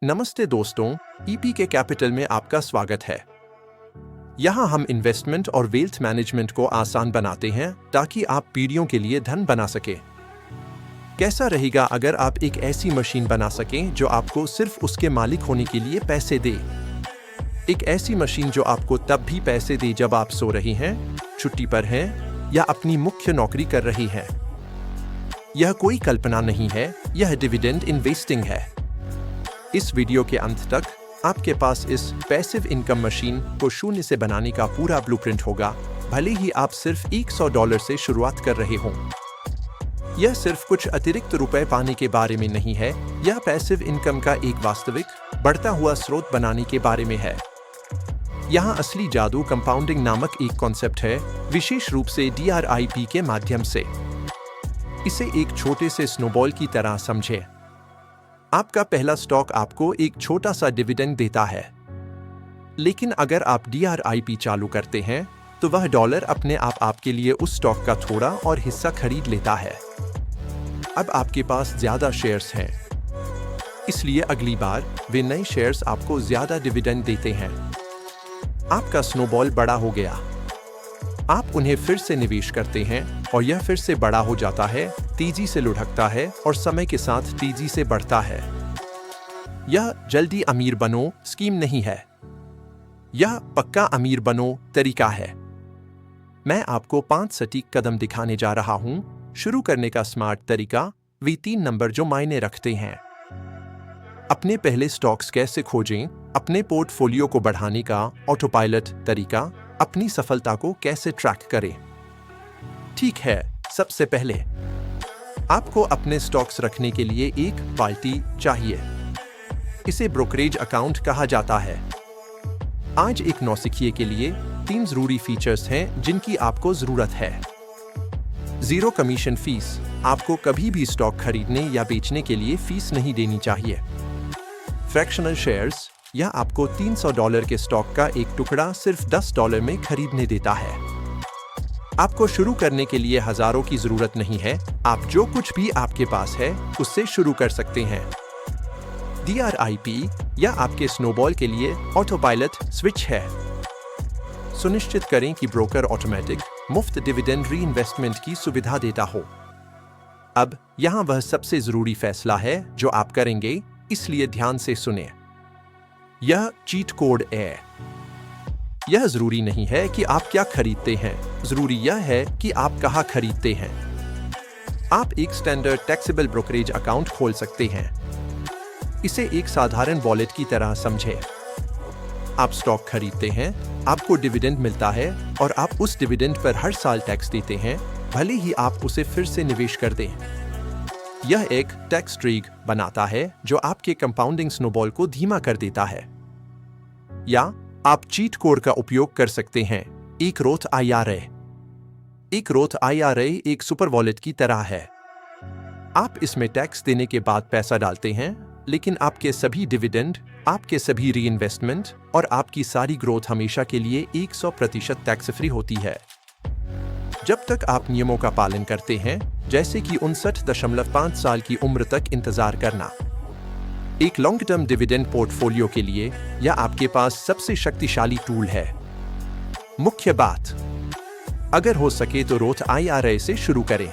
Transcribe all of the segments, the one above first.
नमस्ते दोस्तों, ईपी के कैपिटल में आपका स्वागत है। यहाँ हम इन्वेस्टमेंट और वेल्थ मैनेजमेंट को आसान बनाते हैं ताकि आप पीढ़ियों के लिए धन बना सके। कैसा रहेगा अगर आप एक ऐसी मशीन बना सकें जो आपको सिर्फ उसके मालिक होने के लिए पैसे दे? एक ऐसी मशीन जो आपको तब भी पैसे दे जब आप सो रही हैं, छुट्टी पर हैं या अपनी मुख्य नौकरी कर रही हैं। यह कोई कल्पना नहीं है, यह डिविडेंड इन्वेस्टिंग है। इस वीडियो के अंत तक आपके पास इस पैसिव इनकम मशीन को शून्य से बनाने का पूरा ब्लूप्रिंट होगा, भले ही आप सिर्फ $100 से शुरुआत कर रहे हों। यह सिर्फ कुछ अतिरिक्त रुपए पाने के बारे में नहीं है, यह पैसिव इनकम का एक वास्तविक, बढ़ता हुआ स्रोत बनाने के बारे में है। यहाँ असली जादू कंपाउंडिंग नामक एक कॉन्सेप्ट है, विशेष रूप से DRIP के माध्यम से। इसे एक छोटे से स्नोबॉल की तरह समझें। आपका पहला स्टॉक आपको एक छोटा सा डिविडेंड देता है, लेकिन अगर आप DRIP चालू करते हैं तो वह डॉलर अपने आप आपके लिए उस स्टॉक का थोड़ा और हिस्सा खरीद लेता है। अब आपके पास ज्यादा शेयर्स हैं, इसलिए अगली बार वे नए शेयर्स आपको ज्यादा डिविडेंड देते हैं। आपका स्नोबॉल बड़ा हो गया। आप उन्हें फिर से निवेश करते हैं और यह फिर से बड़ा हो जाता है, तेजी से लुढ़कता है और समय के साथ तेजी से बढ़ता है। यह जल्दी अमीर बनो स्कीम नहीं है, यह पक्का अमीर बनो तरीका है। मैं आपको 5 सटीक कदम दिखाने जा रहा हूं। शुरू करने का स्मार्ट तरीका, वे 3 नंबर जो मायने रखते हैं। अपने पहले स्टॉक्स कैसे खोजें, अपने पोर्टफोलियो को बढ़ाने का ऑटोपायलट तरीका, अपनी सफलता को कैसे ट्रैक करें। ठीक है, सबसे पहले आपको अपने स्टॉक्स रखने के लिए एक पार्टी चाहिए। इसे ब्रोकरेज अकाउंट कहा जाता है। आज एक नौसिखिए के लिए 3 जरूरी फीचर्स हैं जिनकी आपको जरूरत है। 0 कमीशन फीस, आपको कभी भी स्टॉक खरीदने या बेचने के लिए फीस नहीं देनी चाहिए। फ्रैक्शनल शेयर्स, यह आपको $300 के स्टॉक का एक टुकड़ा सिर्फ $10 में खरीदने देता है। आपको शुरू करने के लिए हजारों की जरूरत नहीं है, आप जो कुछ भी आपके पास है उससे शुरू कर सकते हैं। DRIP या आपके स्नोबॉल के लिए ऑटोपायलट स्विच है। सुनिश्चित करें कि ब्रोकर ऑटोमेटिक मुफ्त डिविडेंड रीइन्वेस्टमेंट की सुविधा देता हो। अब यहाँ वह सबसे जरूरी फैसला है जो आप करेंगे, इसलिए ध्यान से सुनें। यह चीट कोड है। यह जरूरी नहीं है कि आप क्या खरीदते हैं, जरूरी यह है कि आप कहाँ खरीदते हैं। आप एक स्टैंडर्ड टैक्सेबल ब्रोकरेज अकाउंट खोल सकते हैं। इसे एक साधारण वॉलेट की तरह समझें। आप स्टॉक खरीदते हैं, आपको डिविडेंड मिलता है और आप उस डिविडेंड पर हर साल टैक्स देते हैं, भले ही आप उसे फिर से निवेश कर दें। यह एक टैक्स ट्रिग बनाता है जो आपके कंपाउंडिंग स्नोबॉल को धीमा कर देता है। या आप चीट कोड का उपयोग कर सकते हैं, एक रोथ IRA। एक रोथ IRA एक सुपर वॉलेट की तरह है। आप इसमें टैक्स देने के बाद पैसा डालते हैं, लेकिन आपके सभी डिविडेंड, आपके सभी रीइन्वेस्टमेंट और आपकी सारी ग्रोथ हमेशा के लिए 100% टैक्स फ्री होती है, जब तक आप नियमों का पालन करते हैं, जैसे कि 59.5 साल की उम्र तक इंतजार करना। एक लॉन्ग टर्म डिविडेंड पोर्टफोलियो के लिए यह आपके पास सबसे शक्तिशाली टूल है। मुख्य बात, अगर हो सके तो रोथ IRA से शुरू करें।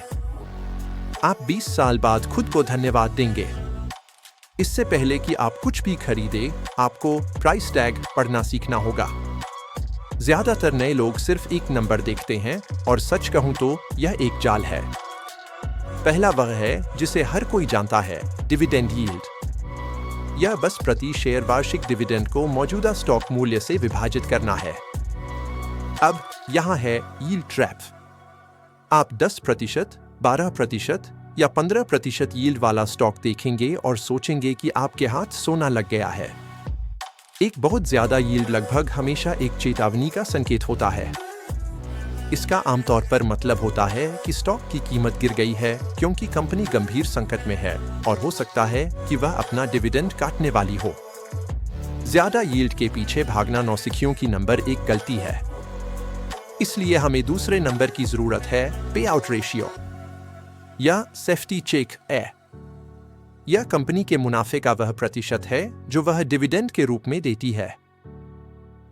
आप 20 साल बाद खुद को धन्यवाद देंगे। इससे पहले कि आप कुछ भी खरीदें, आपको प्राइस टैग पढ़ना सीखना होगा। ज्यादातर नए लोग सिर्फ एक नंबर देखते हैं और सच कहूं तो यह एक जाल है। पहला वह है जिसे हर कोई जानता है, डिविडेंड यील्ड। यह बस प्रति शेयर वार्षिक डिविडेंड को मौजूदा स्टॉक मूल्य से विभाजित करना है। अब यहाँ है यील्ड ट्रैप। आप 10%, 12% या 15% यील्ड वाला स्टॉक देखेंगे और सोचेंगे कि आपके हाथ सोना लग गया है। एक बहुत ज्यादा यील्ड लगभग हमेशा एक चेतावनी का संकेत होता है। इसका आमतौर पर मतलब होता है कि स्टॉक की कीमत गिर गई है क्योंकि कंपनी गंभीर संकट में है और हो सकता है कि वह अपना डिविडेंड काटने वाली हो। ज्यादा यील्ड के पीछे भागना नौसिखियों की नंबर 1 गलती है। इसलिए हमें दूसरे नंबर की जरूरत है, पे आउट रेशियो या सेफ्टी चेक है। यह कंपनी के मुनाफे का वह प्रतिशत है जो वह डिविडेंड के रूप में देती है।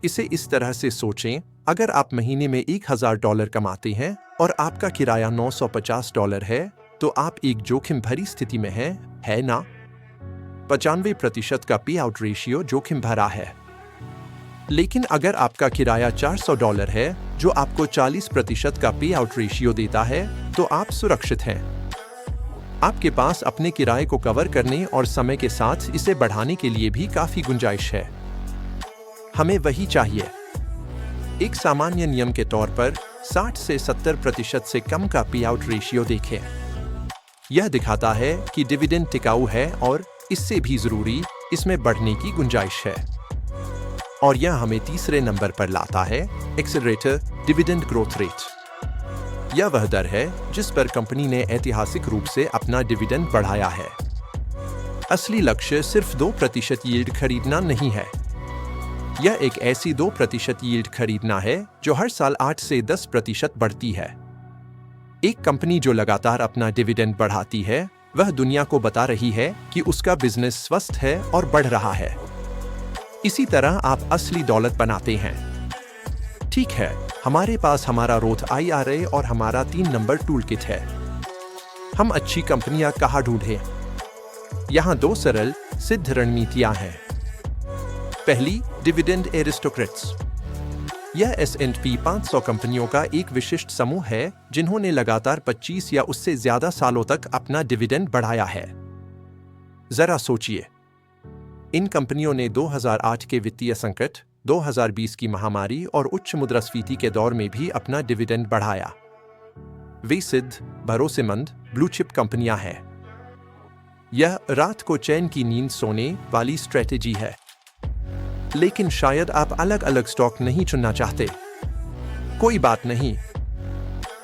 इसे इस तरह से सोचें, अगर आप महीने में $1000 कमाते हैं और आपका किराया $950 है, तो आप एक जोखिम भरी स्थिति में हैं, है ना? 95% का पे आउट रेशियो जोखिम भरा है। लेकिन अगर आपका किराया $400 है, जो आपको 40% का पे आउट रेशियो देता है, तो आप सुरक्षित हैं। आपके पास अपने किराए को कवर करने और समय के साथ इसे बढ़ाने के लिए भी काफी गुंजाइश है। हमें वही चाहिए। एक सामान्य नियम के तौर पर 60 से 70% से कम का पे आउट रेशियो देखें। यह दिखाता है कि डिविडेंड टिकाऊ है और इससे भी जरूरी, इसमें बढ़ने की गुंजाइश है। और यह हमें तीसरे नंबर पर लाता है, एक्सेलरेटर डिविडेंड ग्रोथ रेट। यह वह दर है जिस पर कंपनी ने ऐतिहासिक रूप से अपना डिविडेंड बढ़ाया है। असली लक्ष्य सिर्फ 2% यील्ड खरीदना नहीं है। यह एक ऐसी 2% यील्ड खरीदना है जो हर साल 8 से 10% बढ़ती है। एक कंपनी जो लगातार अपना डिविडेंड बढ़ाती है, वह दुनिया को बता रही है कि उसका बिजनेस स्वस्थ है और बढ़ रहा है। इसी तरह आप असली दौलत बनाते हैं। ठीक है, हमारे पास हमारा रोथ IRA और हमारा 3 नंबर टूल किट है। हम अच्छी कंपनियां कहाँ ढूंढें? यहाँ 2 सरल सिद्ध रणनीतियां हैं। पहली, डिविडेंड एरिस्टोक्रेट्स। यह S&P 500 कंपनियों का एक विशिष्ट समूह है जिन्होंने लगातार 25 या उससे ज्यादा सालों तक अपना डिविडेंड बढ़ाया है। जरा सोचिए, इन कंपनियों ने 2008 के वित्तीय संकट, 2020 की महामारी और उच्च मुद्रास्फीति के दौर में भी अपना डिविडेंड बढ़ाया। वे सिद्ध, भरोसेमंद, ब्लू चिप कंपनियां हैं। यह रात को चैन की नींद सोने वाली स्ट्रेटेजी है। लेकिन शायद आप अलग अलग स्टॉक नहीं चुनना चाहते। कोई बात नहीं,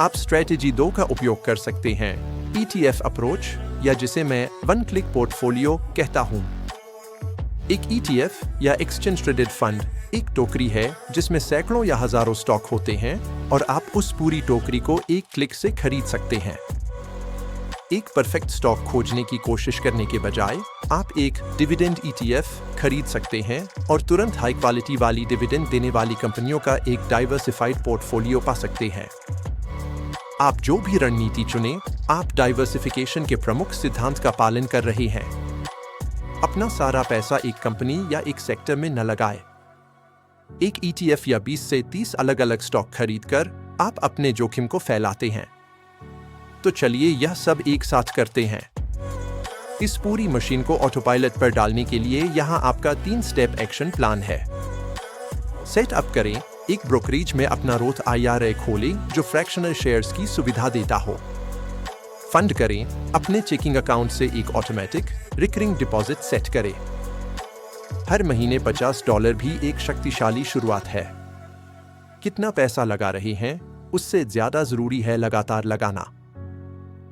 आप स्ट्रेटेजी 2 का उपयोग कर सकते हैं, ETF अप्रोच, या जिसे मैं वन क्लिक पोर्टफोलियो कहता हूं। एक ETF या एक्सचेंज ट्रेडेड फंड एक टोकरी है जिसमें सैकड़ों या हजारों स्टॉक होते हैं और आप उस पूरी टोकरी को एक क्लिक से खरीद सकते हैं। एक परफेक्ट स्टॉक खोजने की कोशिश करने के बजाय आप एक डिविडेंड ETF खरीद सकते हैं और तुरंत हाई क्वालिटी वाली डिविडेंड देने वाली कंपनियों का एक डाइवर्सिफाइड पोर्टफोलियो पा सकते हैं। आप जो भी रणनीति चुनें, आप डाइवर्सिफिकेशन के प्रमुख सिद्धांत का पालन कर रहे हैं। अपना सारा पैसा एक कंपनी या एक सेक्टर में न लगाएं। एक ETF या 20 से 30 अलग अलग स्टॉक खरीदकर आप अपने जोखिम को फैलाते हैं। तो चलिए यह सब एक साथ करते हैं। इस पूरी मशीन को ऑटो पायलट पर डालने के लिए यहाँ आपका 3 स्टेप एक्शन प्लान है। सेट अप करें, एक ब्रोकरेज में अपना रोथ IRA खोलें जो फ्रैक्शनल शेयर्स की सुविधा देता हो। फंड करें, अपने चेकिंग अकाउंट से एक ऑटोमेटिक रिकरिंग डिपॉजिट सेट करें। हर महीने $50 भी एक शक्तिशाली शुरुआत है। कितना पैसा लगा रहे हैं, उससे ज्यादा जरूरी है लगातार लगाना।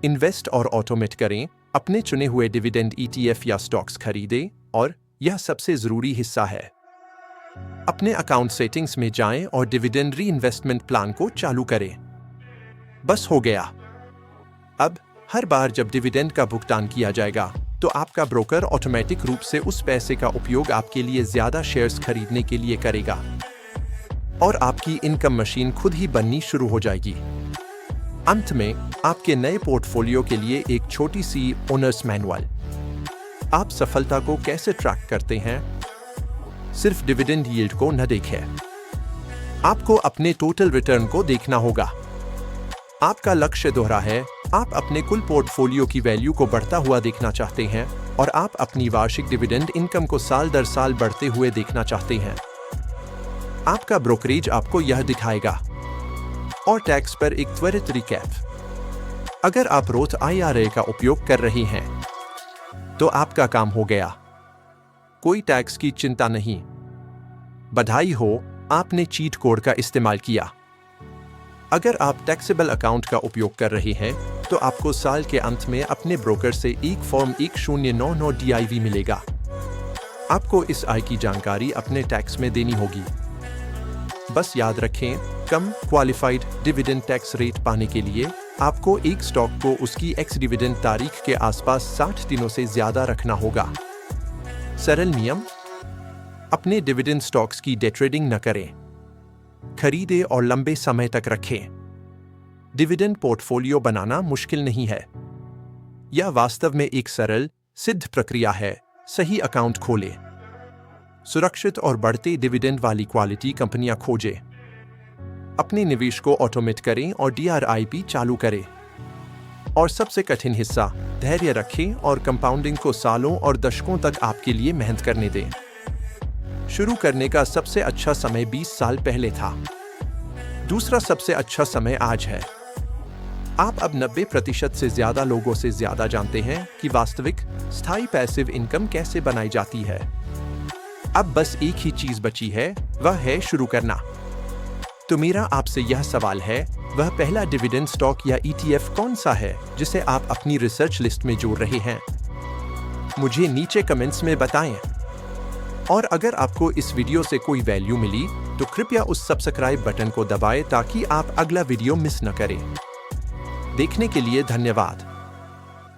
इन्वेस्ट और ऑटोमेट करें, अपने चुने हुए डिविडेंड ETF या स्टॉक्स खरीदें, और यह सबसे जरूरी हिस्सा है, अपने अकाउंट सेटिंग्स में जाएं और डिविडेंड री इन्वेस्टमेंट प्लान को चालू करें। बस हो गया। अब हर बार जब डिविडेंड का भुगतान किया जाएगा, तो आपका ब्रोकर ऑटोमेटिक रूप से उस पैसे का उपयोग आपके लिए ज्यादा शेयर्स खरीदने के लिए करेगा और आपकी इनकम मशीन खुद ही बननी शुरू हो जाएगी। अंत में आपके नए पोर्टफोलियो के लिए एक छोटी सी ओनर्स मैनुअल। आप सफलता को कैसे ट्रैक करते हैं? सिर्फ डिविडेंड यील्ड को न देखें, आपको अपने टोटल रिटर्न को देखना होगा। आपका लक्ष्य दोहरा है, आप अपने कुल पोर्टफोलियो की वैल्यू को बढ़ता हुआ देखना चाहते हैं और आप अपनी वार्षिक डिविडेंड इनकम को साल दर साल बढ़ते हुए देखना चाहते हैं। आपका ब्रोकरेज आपको यह दिखाएगा। और टैक्स पर एक त्वरित रिकैप। अगर आप रोथ IRA का उपयोग कर रहे हैं, तो आपका काम हो गया। कोई टैक्स की चिंता नहीं। बधाई हो, आपने चीट कोड का इस्तेमाल किया। अगर आप टैक्सेबल अकाउंट का उपयोग कर रहे हैं, तो आपको साल के अंत में अपने ब्रोकर से एक फॉर्म 1099 DIV मिलेगा। आपको इस आय की जानकारी अपने टैक्स में देनी होगी। बस याद रखें, कम क्वालिफाइड डिविडेंड टैक्स रेट पाने के लिए आपको एक स्टॉक को उसकी एक्स डिविडेंड तारीख के आसपास 60 दिनों से ज्यादा रखना होगा। सरल नियम: अपने डिविडेंड स्टॉक्स की डे ट्रेडिंग न करें, खरीदें और लंबे समय तक रखें। डिविडेंड पोर्टफोलियो बनाना मुश्किल नहीं है, यह वास्तव में एक सरल, सिद्ध प्रक्रिया है। सही अकाउंट खोलें, सुरक्षित और बढ़ते डिविडेंड वाली क्वालिटी कंपनियां खोजें, अपने निवेश को ऑटोमेट करें और DRIP चालू करें। और सबसे कठिन हिस्सा, धैर्य रखें और कंपाउंडिंग को सालों और दशकों तक आपके लिए मेहनत करने दें। शुरू करने का सबसे अच्छा समय 20 साल पहले था। दूसरा सबसे अच्छा समय आज है। आप अब 90% से ज्यादा लोगों से ज्यादा जानते हैं कि वास्तविक स्थायी पैसिव इनकम कैसे बनाई जाती है। अब बस एक ही चीज बची है, वह है शुरू करना। तो मेरा आपसे यह सवाल है, वह पहला डिविडेंड स्टॉक या ETF कौन सा है जिसे आप अपनी रिसर्च लिस्ट में जोड़ रहे हैं? मुझे नीचे कमेंट्स में बताएं। और अगर आपको इस वीडियो से कोई वैल्यू मिली तो कृपया उस सब्सक्राइब बटन को दबाएं ताकि आप अगला वीडियो मिस न करें। देखने के लिए धन्यवाद।